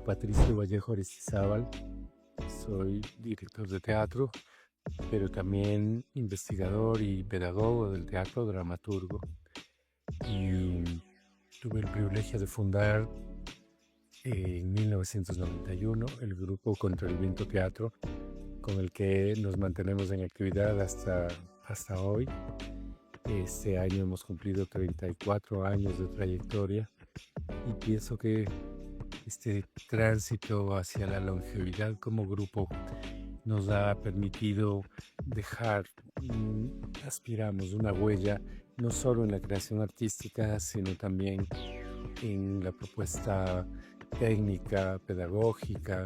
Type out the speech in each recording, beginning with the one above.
Patricio Vallejo Aristizábal, soy director de teatro, pero también investigador y pedagogo del teatro, dramaturgo. Y tuve el privilegio de fundar en 1991 el grupo Contra el Viento Teatro, con el que nos mantenemos en actividad hasta hoy. Este año hemos cumplido 34 años de trayectoria y pienso que este tránsito hacia la longevidad como grupo nos ha permitido dejar, aspiramos, una huella no solo en la creación artística, sino también en la propuesta técnica, pedagógica,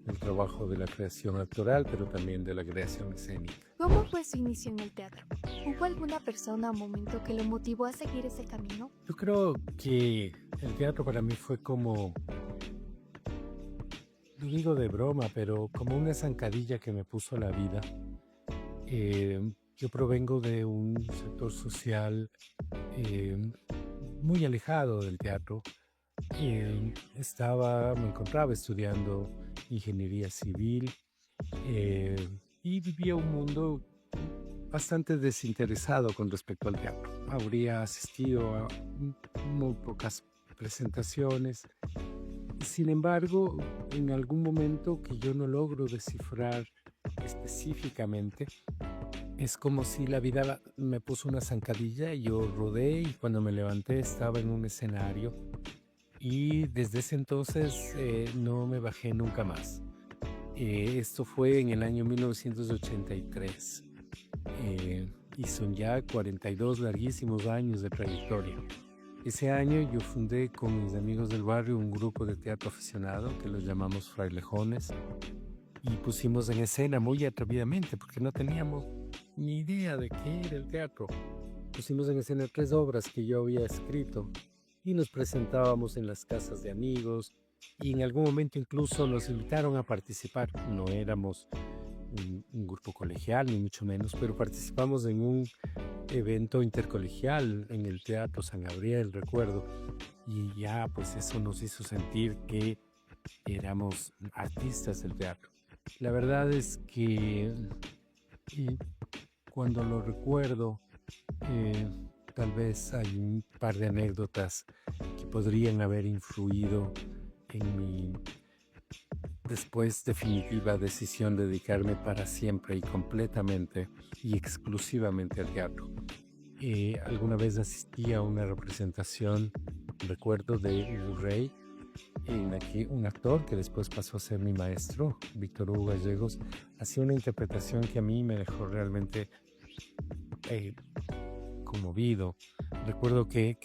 el trabajo de la creación actoral, pero también de la creación escénica. ¿Cómo fue su inicio en el teatro? ¿Hubo alguna persona o momento que lo motivó a seguir ese camino? Yo creo que el teatro para mí fue como, lo digo de broma, pero como una zancadilla que me puso la vida. Yo provengo de un sector social eh, muy alejado del teatro. Me encontraba estudiando ingeniería civil y vivía un mundo bastante desinteresado con respecto al teatro. Habría asistido a muy pocas presentaciones. Sin embargo, en algún momento que yo no logro descifrar específicamente, es como si la vida me puso una zancadilla y yo rodé y cuando me levanté estaba en un escenario y desde ese entonces no me bajé nunca más. Esto fue en el año 1983 y son ya 42 larguísimos años de trayectoria. Ese año yo fundé con mis amigos del barrio un grupo de teatro aficionado que los llamamos Frailejones y pusimos en escena muy atrevidamente porque no teníamos ni idea de qué era el teatro. Pusimos en escena 3 obras que yo había escrito y nos presentábamos en las casas de amigos y en algún momento incluso nos invitaron a participar. No éramos un grupo colegial ni mucho menos, pero participamos en un evento intercolegial en el Teatro San Gabriel, recuerdo, y ya pues eso nos hizo sentir que éramos artistas del teatro. La verdad es que y cuando lo recuerdo, eh, tal vez hay un par de anécdotas que podrían haber influido en mi después definitiva decisión de dedicarme para siempre y completamente y exclusivamente al teatro. Alguna vez asistí a una representación, recuerdo, de Hugo Rey, en la que un actor que después pasó a ser mi maestro, Víctor Hugo Gallegos, hacía una interpretación que a mí me dejó realmente eh, conmovido. Recuerdo que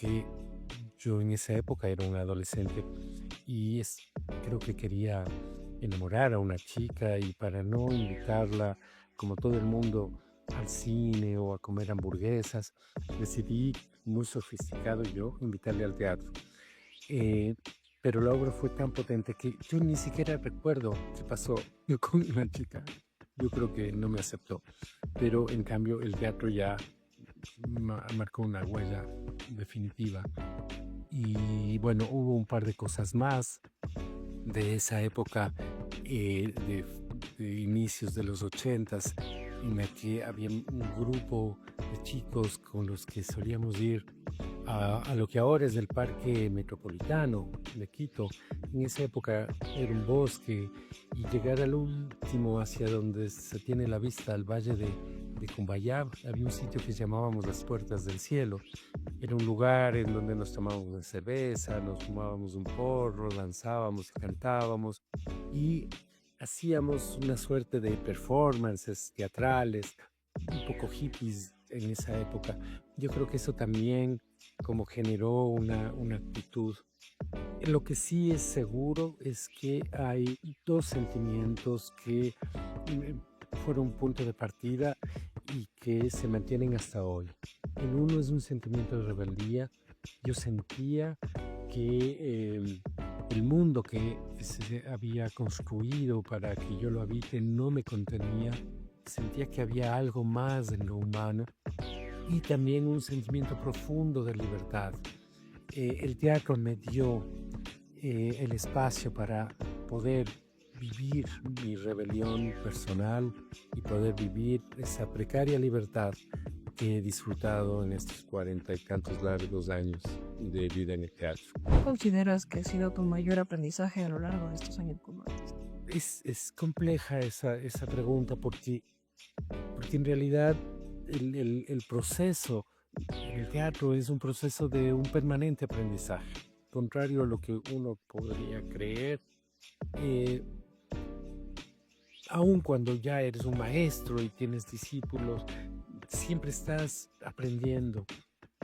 yo en esa época era un adolescente y creo que quería enamorar a una chica y para no invitarla, como todo el mundo, al cine o a comer hamburguesas, decidí, muy sofisticado yo, invitarle al teatro. Eh, pero la obra fue tan potente que yo ni siquiera recuerdo qué pasó con la chica. Yo creo que no me aceptó, pero en cambio el teatro ya marcó una huella definitiva. Y bueno, hubo un par de cosas más de esa época, de inicios de los 80s, en la que había un grupo de chicos con los que solíamos ir a lo que ahora es el Parque Metropolitano de Quito. En esa época era un bosque y llegar al último, hacia donde se tiene la vista al valle de Cumbayá, había un sitio que llamábamos las Puertas del Cielo. Era un lugar en donde nos tomábamos una cerveza, nos fumábamos un porro, danzábamos y cantábamos y hacíamos una suerte de performances teatrales, un poco hippies en esa época. Yo creo que eso también como generó una actitud. Lo que sí es seguro es que hay dos sentimientos que fueron un punto de partida y que se mantienen hasta hoy. El uno es un sentimiento de rebeldía. Yo sentía que el mundo que se había construido para que yo lo habite no me contenía. Sentía que había algo más en lo humano y también un sentimiento profundo de libertad. El teatro me dio el espacio para poder vivir mi rebelión personal y poder vivir esa precaria libertad que he disfrutado en estos 40 y tantos largos años de vida en el teatro. ¿Cuál consideras que ha sido tu mayor aprendizaje a lo largo de estos años como artista? Es compleja esa pregunta porque en realidad el proceso en el teatro es un proceso de un permanente aprendizaje, contrario a lo que uno podría creer. Aun cuando ya eres un maestro y tienes discípulos, siempre estás aprendiendo,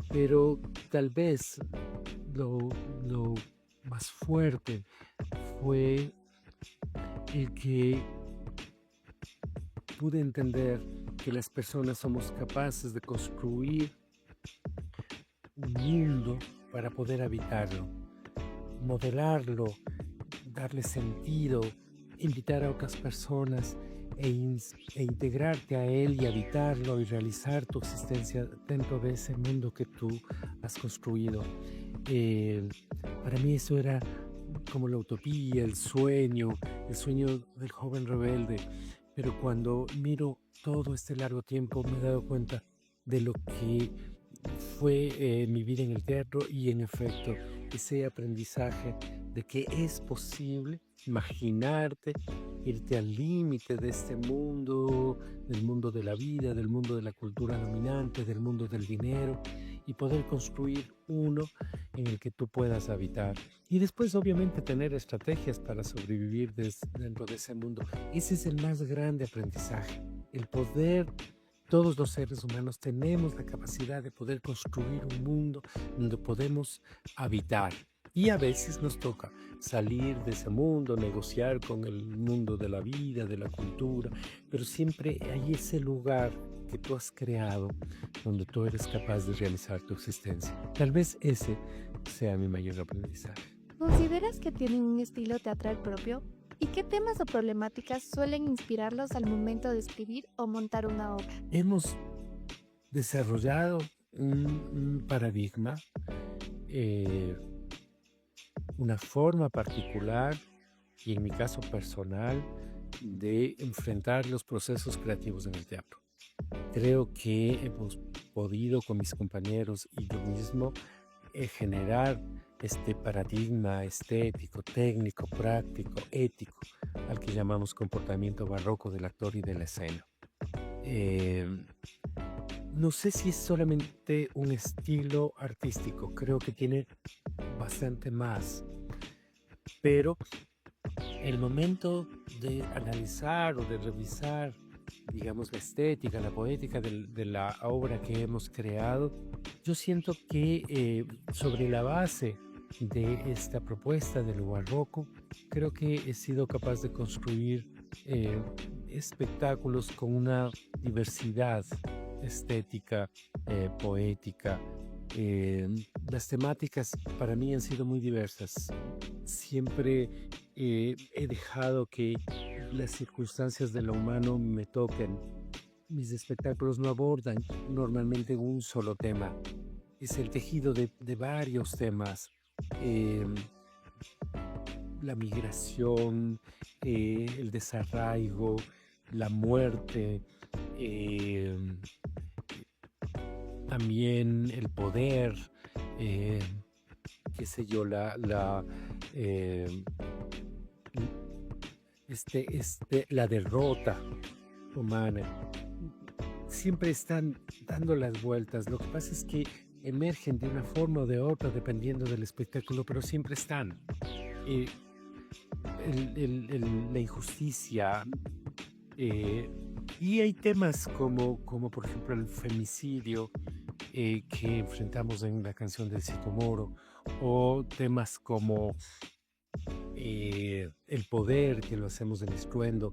pero tal vez lo más fuerte fue el que pude entender que las personas somos capaces de construir un mundo para poder habitarlo, modelarlo, darle sentido, invitar a otras personas e integrarte a él y habitarlo y realizar tu existencia dentro de ese mundo que tú has construido. Para mí eso era como la utopía, el sueño del joven rebelde. Pero cuando miro todo este largo tiempo me he dado cuenta de lo que fue mi vida en el teatro y en efecto ese aprendizaje de que es posible imaginarte, irte al límite de este mundo, del mundo de la vida, del mundo de la cultura dominante, del mundo del dinero y poder construir uno en el que tú puedas habitar. Y después obviamente tener estrategias para sobrevivir dentro de ese mundo. Ese es el más grande aprendizaje, el poder. Todos los seres humanos tenemos la capacidad de poder construir un mundo donde podemos habitar. Y a veces nos toca salir de ese mundo, negociar con el mundo de la vida, de la cultura, pero siempre hay ese lugar que tú has creado donde tú eres capaz de realizar tu existencia. Tal vez ese sea mi mayor aprendizaje. ¿Consideras que tienen un estilo teatral propio? ¿Y qué temas o problemáticas suelen inspirarlos al momento de escribir o montar una obra? Hemos desarrollado un paradigma, una forma particular y en mi caso personal de enfrentar los procesos creativos en el teatro. Creo que hemos podido con mis compañeros y yo mismo generar este paradigma estético, técnico, práctico, ético, al que llamamos comportamiento barroco del actor y de la escena. No sé si es solamente un estilo artístico, creo que tiene bastante más, pero el momento de analizar o de revisar, digamos, la estética, la poética de la obra que hemos creado, yo siento que sobre la base de esta propuesta de lo barroco, creo que he sido capaz de construir espectáculos con una diversidad estética, poética. Las temáticas para mí han sido muy diversas. Siempre he dejado que las circunstancias de lo humano me toquen. Mis espectáculos no abordan normalmente un solo tema. Es el tejido de varios temas. La migración, el desarraigo, la muerte, también el poder, qué sé yo, la derrota humana. Siempre están dando las vueltas. Lo que pasa es que emergen de una forma o de otra dependiendo del espectáculo, pero siempre están. La injusticia, y hay temas como por ejemplo el femicidio que enfrentamos en la canción de Cito Moro, o temas como el poder, que lo hacemos en Estruendo,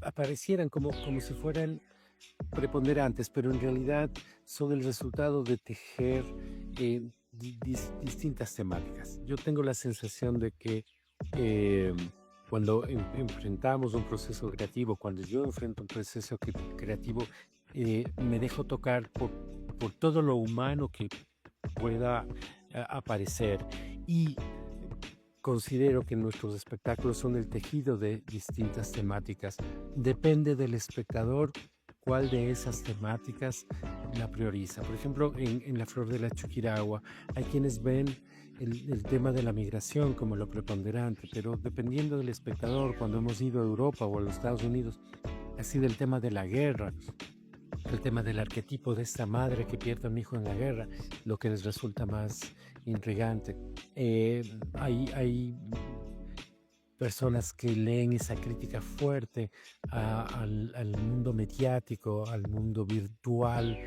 aparecieran como si fueran preponderantes, pero en realidad son el resultado de tejer distintas temáticas. Yo tengo la sensación de que cuando enfrentamos un proceso creativo, cuando yo enfrento un proceso creativo, me dejo tocar por todo lo humano que pueda aparecer, y considero que nuestros espectáculos son el tejido de distintas temáticas. Depende del espectador cuál de esas temáticas la prioriza. Por ejemplo, en La Flor de la Chuquiragua hay quienes ven el tema de la migración como lo preponderante, pero dependiendo del espectador, cuando hemos ido a Europa o a los Estados Unidos, ha sido el tema de la guerra, el tema del arquetipo de esta madre que pierde a un hijo en la guerra, lo que les resulta más intrigante. Hay personas que leen esa crítica fuerte al mundo mediático, al mundo virtual,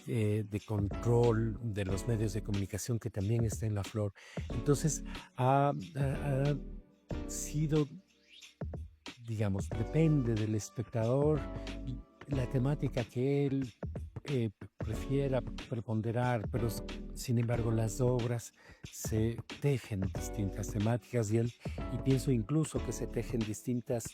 de control de los medios de comunicación que también está en La Flor. Entonces ha sido, digamos, depende del espectador la temática que él prefiera preponderar, pero sin embargo las obras se tejen distintas temáticas y pienso incluso que se tejen distintas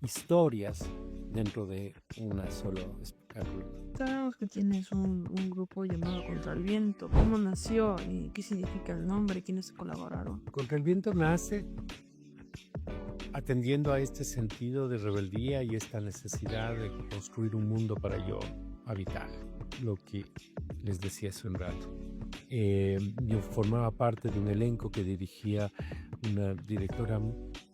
historias dentro de una solo espectáculo. Sabemos que tienes un grupo llamado Contra el Viento. ¿Cómo nació y qué significa el nombre? ¿Quiénes colaboraron? Contra el Viento nace atendiendo a este sentido de rebeldía y esta necesidad de construir un mundo para yo habitar, lo que les decía hace un rato. Yo formaba parte de un elenco que dirigía una directora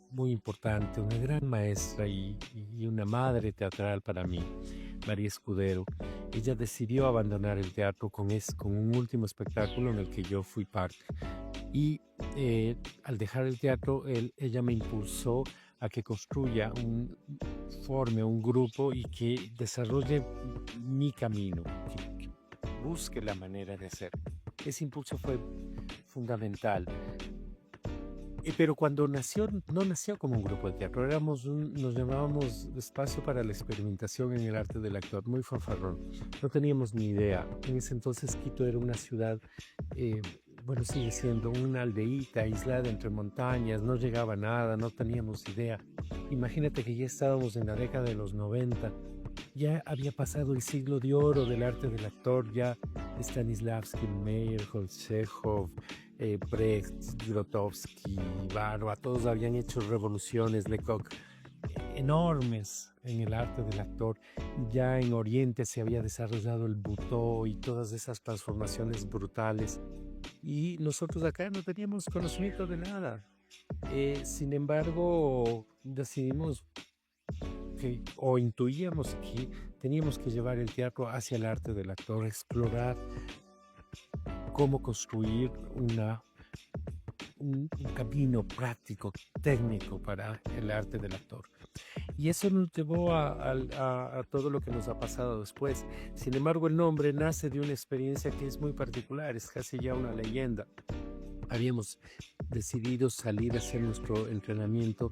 muy importante, una gran maestra y una madre teatral para mí, María Escudero. Ella decidió abandonar el teatro con un último espectáculo en el que yo fui parte. Y al dejar el teatro, ella me impulsó a que forme un grupo y que desarrolle mi camino, que busque la manera de hacer. Ese impulso fue fundamental. Pero cuando nació, no nació como un grupo de teatro, nos llamábamos Espacio para la Experimentación en el Arte del Actor, muy fanfarrón. No teníamos ni idea. En ese entonces Quito era una ciudad, sigue siendo una aldeíta aislada entre montañas, no llegaba nada, no teníamos idea. Imagínate que ya estábamos en la década de los 90, ya había pasado el siglo de oro del arte del actor, ya Stanislavski, Meyerhold, Chekhov, Brecht, Grotowski, Barba, todos habían hecho revoluciones, Lecoq, enormes en el arte del actor. Ya en Oriente se había desarrollado el Butoh y todas esas transformaciones brutales. Y nosotros acá no teníamos conocimiento de nada. Sin embargo, decidimos o intuíamos que teníamos que llevar el teatro hacia el arte del actor, explorar cómo construir un camino práctico, técnico para el arte del actor. Y eso nos llevó a todo lo que nos ha pasado después. Sin embargo, el nombre nace de una experiencia que es muy particular, es casi ya una leyenda. Habíamos decidido salir a hacer nuestro entrenamiento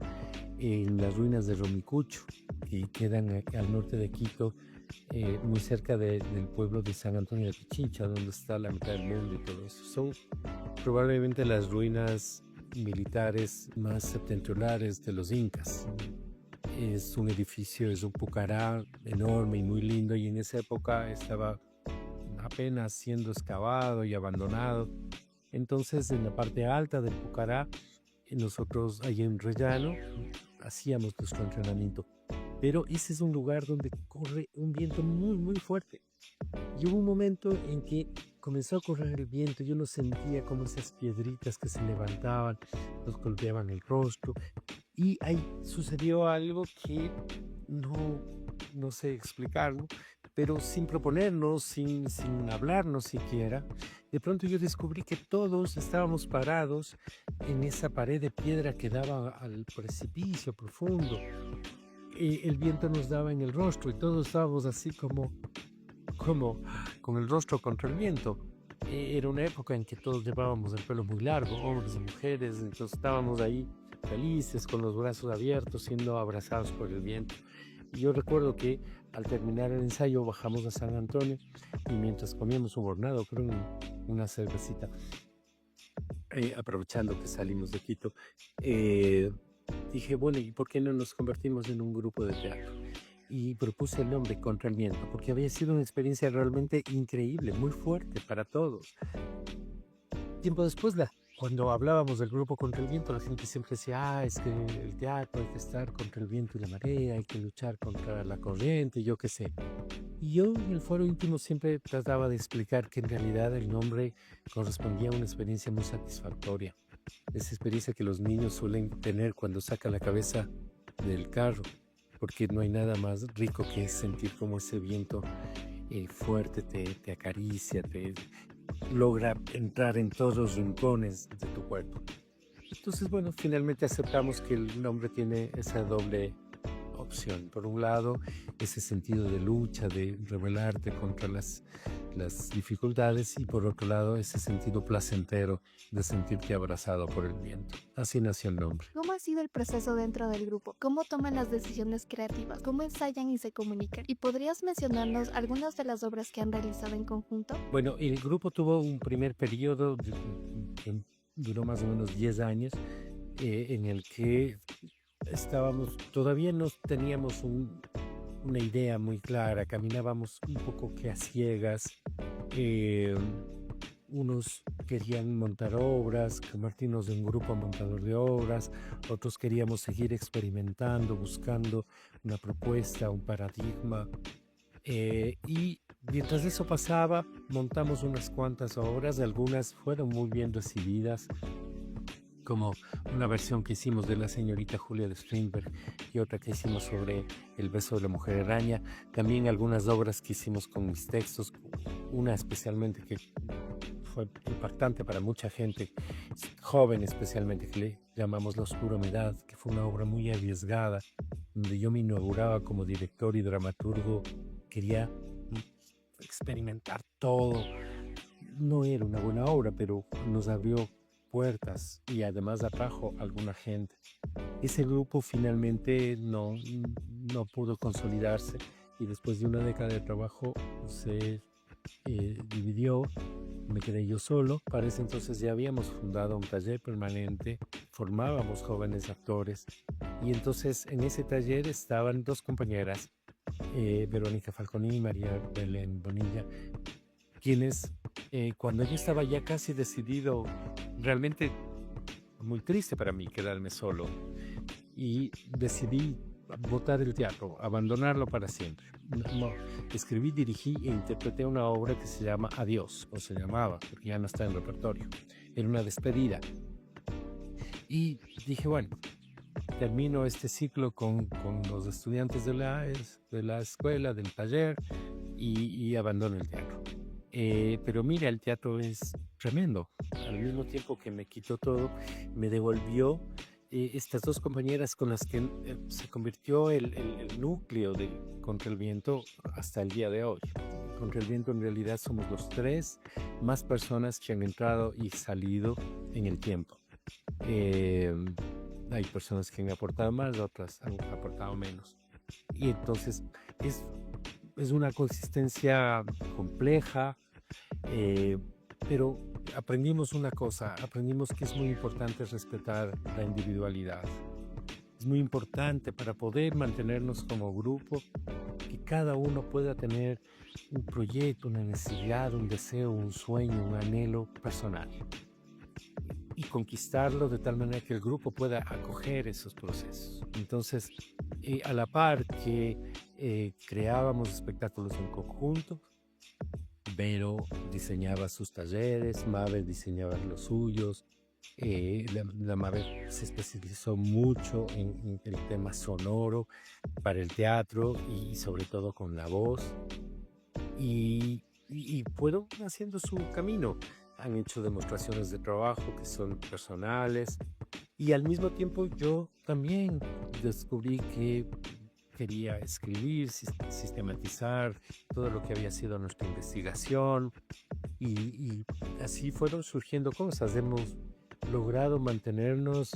en las ruinas de Romicucho, que quedan al norte de Quito, muy cerca del pueblo de San Antonio de Pichincha, donde está la mitad del mundo y todo eso. Son probablemente las ruinas militares más septentrionales de los incas. Es un edificio, es un pucará enorme y muy lindo, y en esa época estaba apenas siendo excavado y abandonado. Entonces, en la parte alta del pucará, nosotros ahí en Rellano hacíamos nuestro entrenamiento. Pero ese es un lugar donde corre un viento muy, muy fuerte. Y hubo un momento en que comenzó a correr el viento y uno sentía como esas piedritas que se levantaban, nos golpeaban el rostro. Y ahí sucedió algo que no sé explicarlo, pero sin proponernos, sin hablarnos siquiera. De pronto yo descubrí que todos estábamos parados en esa pared de piedra que daba al precipicio profundo. El viento nos daba en el rostro y todos estábamos así como con el rostro contra el viento. Era una época en que todos llevábamos el pelo muy largo, hombres y mujeres, entonces estábamos ahí felices, con los brazos abiertos, siendo abrazados por el viento. Y yo recuerdo que al terminar el ensayo bajamos a San Antonio y mientras comíamos un hornado, creo una cervecita, aprovechando que salimos de Quito, dije, bueno, ¿y por qué no nos convertimos en un grupo de teatro? Y propuse el nombre Contra el Viento, porque había sido una experiencia realmente increíble, muy fuerte para todos. Tiempo después cuando hablábamos del grupo contra el viento, la gente siempre decía, es que el teatro hay que estar contra el viento y la marea, hay que luchar contra la corriente, yo qué sé. Y yo en el foro íntimo siempre trataba de explicar que en realidad el nombre correspondía a una experiencia muy satisfactoria. Esa experiencia que los niños suelen tener cuando sacan la cabeza del carro, porque no hay nada más rico que sentir como ese viento fuerte te acaricia, te logra entrar en todos los rincones de tu cuerpo. Entonces, bueno, finalmente aceptamos que el nombre tiene esa doble opción. Por un lado, ese sentido de lucha, de rebelarte contra las dificultades, y por otro lado, ese sentido placentero de sentirte abrazado por el viento. Así nació el nombre. ¿Cómo ha sido el proceso dentro del grupo? ¿Cómo toman las decisiones creativas? ¿Cómo ensayan y se comunican? ¿Y podrías mencionarnos algunas de las obras que han realizado en conjunto? Bueno, el grupo tuvo un primer periodo que duró más o menos 10 años, en el que todavía no teníamos una idea muy clara, caminábamos un poco que a ciegas. Unos querían montar obras, convertirnos en un grupo montador de obras, otros queríamos seguir experimentando, buscando una propuesta, un paradigma. Y mientras eso pasaba, montamos unas cuantas obras, algunas fueron muy bien recibidas, como una versión que hicimos de La señorita Julia de Strindberg y otra que hicimos sobre El beso de la mujer araña. También algunas obras que hicimos con mis textos, una especialmente que fue impactante para mucha gente, joven especialmente, que le llamamos La oscura humedad, que fue una obra muy arriesgada, donde yo me inauguraba como director y dramaturgo, quería experimentar todo. No era una buena obra, pero nos abrió puertas y además atrajo a alguna gente. Ese grupo finalmente no pudo consolidarse y después de una década de trabajo se dividió, me quedé yo solo. Para ese entonces ya habíamos fundado un taller permanente, formábamos jóvenes actores y entonces en ese taller estaban dos compañeras, Verónica Falconi y María Belén Bonilla, quienes cuando yo estaba ya casi decidido, realmente muy triste para mí quedarme solo, y decidí botar el teatro, abandonarlo para siempre. Escribí, dirigí e interpreté una obra que se llama Adiós, o se llamaba, porque ya no está en repertorio. Era una despedida. Y dije, bueno, termino este ciclo con los estudiantes de la escuela, del taller, y abandono el teatro. Pero mira, el teatro es tremendo. Al mismo tiempo que me quitó todo, me devolvió estas dos compañeras con las que se convirtió el núcleo de Contra el Viento hasta el día de hoy. Contra el Viento en realidad somos los tres más personas que han entrado y salido en el tiempo. Hay personas que han aportado más, otras han aportado menos. Y entonces es una consistencia compleja, pero aprendimos una cosa, aprendimos que es muy importante respetar la individualidad. Es muy importante para poder mantenernos como grupo, que cada uno pueda tener un proyecto, una necesidad, un deseo, un sueño, un anhelo personal, y conquistarlo de tal manera que el grupo pueda acoger esos procesos. Entonces, a la par que creábamos espectáculos en conjunto, Vero diseñaba sus talleres, Mabel diseñaba los suyos. La Mabel se especializó mucho en el tema sonoro para el teatro y sobre todo con la voz. Y fueron haciendo su camino. Han hecho demostraciones de trabajo que son personales. Y al mismo tiempo yo también descubrí que quería escribir, sistematizar todo lo que había sido nuestra investigación, y así fueron surgiendo cosas. Hemos logrado mantenernos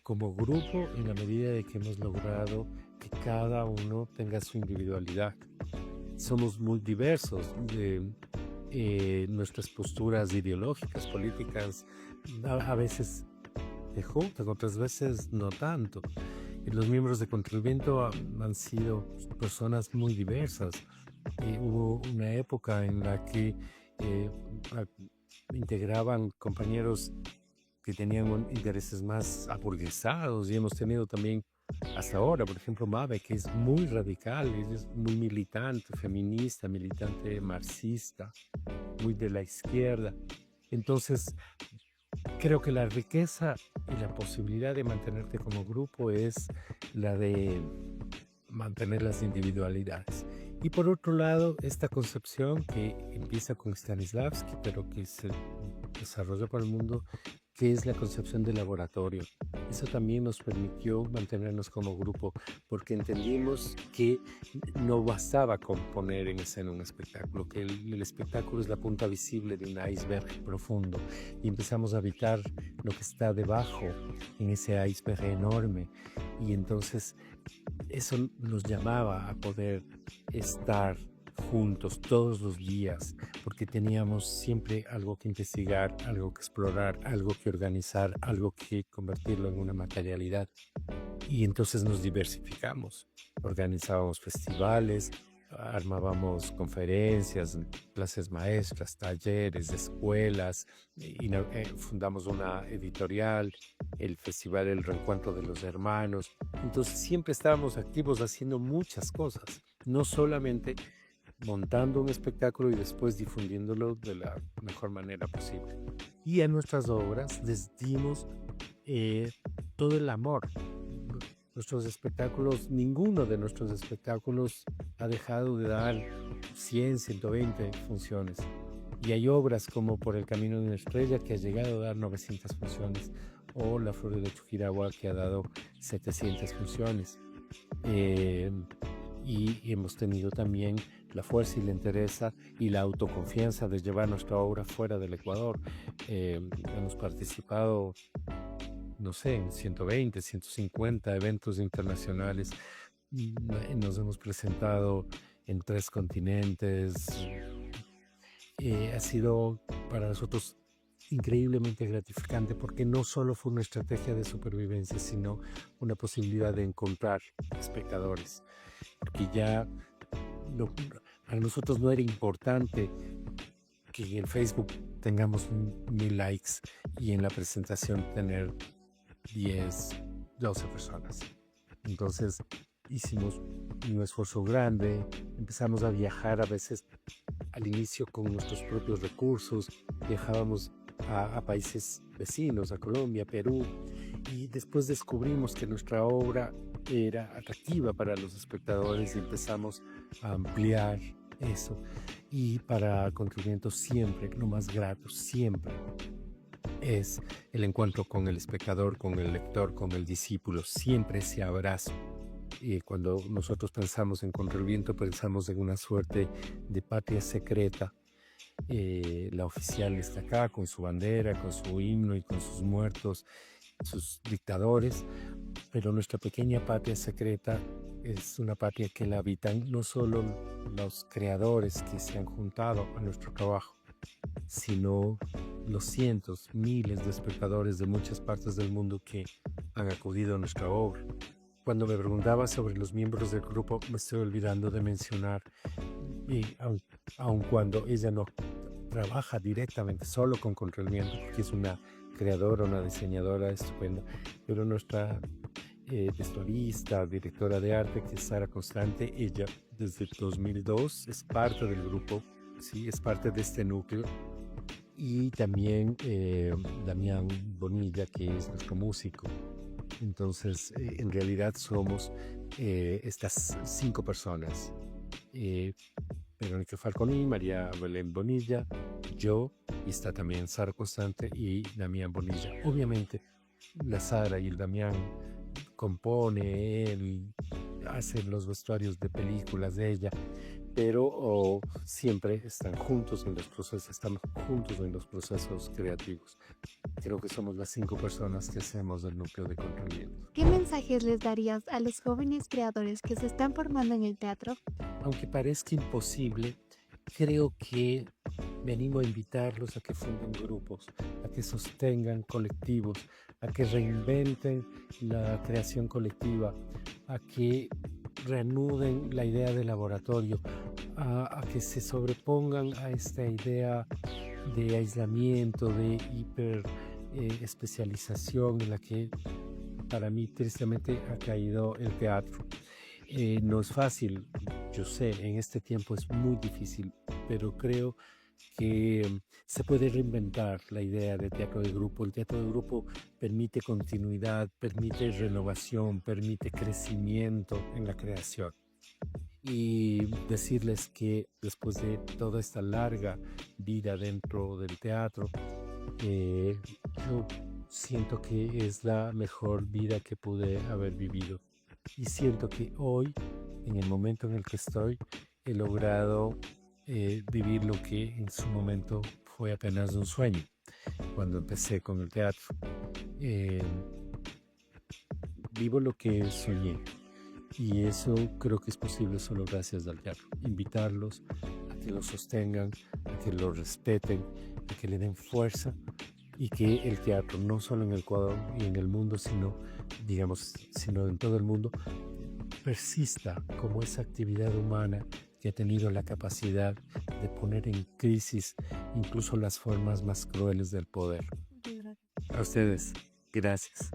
como grupo en la medida de que hemos logrado que cada uno tenga su individualidad. Somos muy diversos, nuestras posturas ideológicas, políticas, a veces se juntan, otras veces no tanto. Los miembros de Contra el Viento han sido personas muy diversas. Hubo una época en la que integraban compañeros que tenían intereses más aburguesados, y hemos tenido también hasta ahora, por ejemplo, Mabe, que es muy radical, ella es muy militante, feminista, militante marxista, muy de la izquierda. Entonces, creo que la riqueza y la posibilidad de mantenerte como grupo es la de mantener las individualidades. Y por otro lado, esta concepción que empieza con Stanislavski, pero que se desarrolla por el mundo, que es la concepción de laboratorio. Eso también nos permitió mantenernos como grupo, porque entendimos que no bastaba con poner en escena un espectáculo, que el espectáculo es la punta visible de un iceberg profundo, y empezamos a habitar lo que está debajo en ese iceberg enorme, y entonces eso nos llamaba a poder estar juntos todos los días, porque teníamos siempre algo que investigar, algo que explorar, algo que organizar, algo que convertirlo en una materialidad. Y entonces nos diversificamos, organizábamos festivales, armábamos conferencias, clases maestras, talleres, escuelas, y fundamos una editorial, el festival El Reencuentro de los Hermanos. Entonces siempre estábamos activos haciendo muchas cosas, no solamente montando un espectáculo y después difundiéndolo de la mejor manera posible. Y a nuestras obras les dimos todo el amor. Nuestros espectáculos, ninguno de nuestros espectáculos ha dejado de dar 100, 120 funciones. Y hay obras como Por el Camino de una Estrella, que ha llegado a dar 900 funciones, o La Flor de Chujiragua, que ha dado 700 funciones. Y hemos tenido también la fuerza y la entereza y la autoconfianza de llevar nuestra obra fuera del Ecuador. Hemos participado, no sé, en 120, 150 eventos internacionales. Nos hemos presentado en 3 continentes. Ha sido para nosotros increíblemente gratificante, porque no solo fue una estrategia de supervivencia, sino una posibilidad de encontrar espectadores. Porque ya para nosotros no era importante que en Facebook tengamos 1000 likes y en la presentación tener 10, 12 personas. Entonces hicimos un esfuerzo grande, empezamos a viajar a veces al inicio con nuestros propios recursos, viajábamos a países vecinos, a Colombia, Perú, y después descubrimos que nuestra obra era atractiva para los espectadores y empezamos a ampliar eso. Y para Contrivento siempre, lo más grato, siempre es el encuentro con el espectador, con el lector, con el discípulo, siempre ese abrazo. Y cuando nosotros pensamos en Contrivento, pensamos en una suerte de patria secreta. La oficial está acá con su bandera, con su himno y con sus muertos, sus dictadores, pero nuestra pequeña patria secreta es una patria que la habitan no solo los creadores que se han juntado a nuestro trabajo, sino los cientos, miles de espectadores de muchas partes del mundo que han acudido a nuestra obra. Cuando me preguntaba sobre los miembros del grupo, me estoy olvidando de mencionar, y aun cuando ella no trabaja directamente solo con Contrivento, porque es una creadora, una diseñadora estupenda, pero nuestra vestuarista, directora de arte, que es Sara Constante, ella desde 2002 es parte del grupo, ¿sí? Es parte de este núcleo. Y también Damián Bonilla, que es nuestro músico. Entonces, en realidad somos estas 5 personas. Verónica Falconi, María Belén Bonilla, yo, y está también Sara Constante y Damián Bonilla. Obviamente, la Sara y el Damián compone, él hace los vestuarios de películas de ella, pero siempre están juntos en los procesos, estamos juntos en los procesos creativos. Creo que somos las 5 personas que hacemos el núcleo de Contrivento. ¿Qué mensajes les darías a los jóvenes creadores que se están formando en el teatro? Aunque parezca imposible, creo que me animo a invitarlos a que funden grupos, a que sostengan colectivos, a que reinventen la creación colectiva, a que reanuden la idea de laboratorio, a que se sobrepongan a esta idea de aislamiento, de hiper especialización en la que para mí tristemente ha caído el teatro. No es fácil, yo sé, en este tiempo es muy difícil, pero creo que se puede reinventar la idea de teatro de grupo. El teatro de grupo permite continuidad, permite renovación, permite crecimiento en la creación. Y decirles que después de toda esta larga vida dentro del teatro, yo siento que es la mejor vida que pude haber vivido. Y siento que hoy, en el momento en el que estoy, he logrado vivir lo que en su momento fue apenas un sueño, cuando empecé con el teatro. Vivo lo que soñé. Y eso creo que es posible solo gracias al teatro. Invitarlos a que lo sostengan, a que lo respeten, a que le den fuerza y que el teatro, no solo en el Ecuador y en el mundo, sino en todo el mundo, persista como esa actividad humana que ha tenido la capacidad de poner en crisis incluso las formas más crueles del poder. A ustedes, gracias.